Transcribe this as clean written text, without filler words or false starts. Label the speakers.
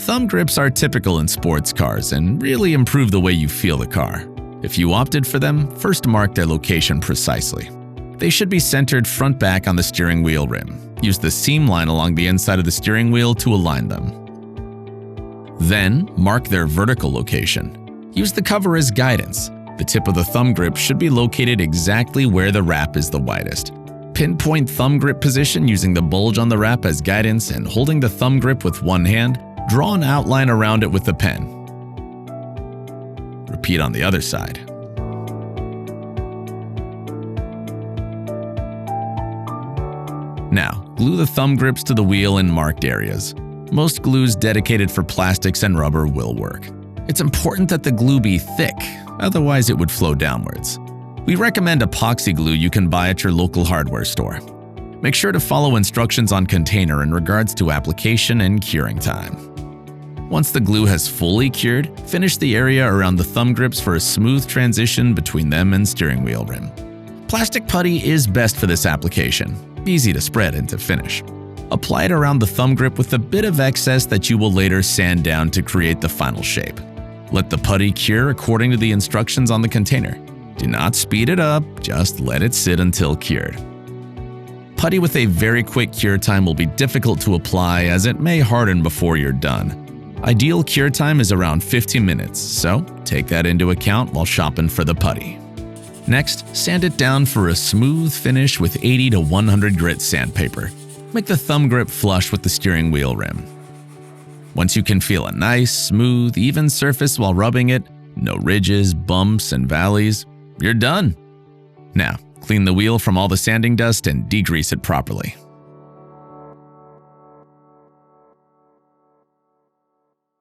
Speaker 1: Thumb grips are typical in sports cars and really improve the way you feel the car. If you opted for them, first mark their location precisely. They should be centered front-back on the steering wheel rim. Use the seam line along the inside of the steering wheel to align them. Then, mark their vertical location. Use the cover as guidance. The tip of the thumb grip should be located exactly where the wrap is the widest. Pinpoint thumb grip position using the bulge on the wrap as guidance and holding the thumb grip with one hand, draw an outline around it with the pen. Repeat on the other side. Now, glue the thumb grips to the wheel in marked areas. Most glues dedicated for plastics and rubber will work. It's important that the glue be thick, otherwise it would flow downwards. We recommend epoxy glue you can buy at your local hardware store. Make sure to follow instructions on container in regards to application and curing time. Once the glue has fully cured, finish the area around the thumb grips for a smooth transition between them and steering wheel rim. Plastic putty is best for this application, easy to spread and to finish. Apply it around the thumb grip with a bit of excess that you will later sand down to create the final shape. Let the putty cure according to the instructions on the container. Do not speed it up, just let it sit until cured. Putty with a very quick cure time will be difficult to apply as it may harden before you're done. Ideal cure time is around 15 minutes, so take that into account while shopping for the putty. Next, sand it down for a smooth finish with 80 to 100 grit sandpaper. Make the thumb grip flush with the steering wheel rim. Once you can feel a nice, smooth, even surface while rubbing it, no ridges, bumps, and valleys, you're done. Now, clean the wheel from all the sanding dust and degrease it properly.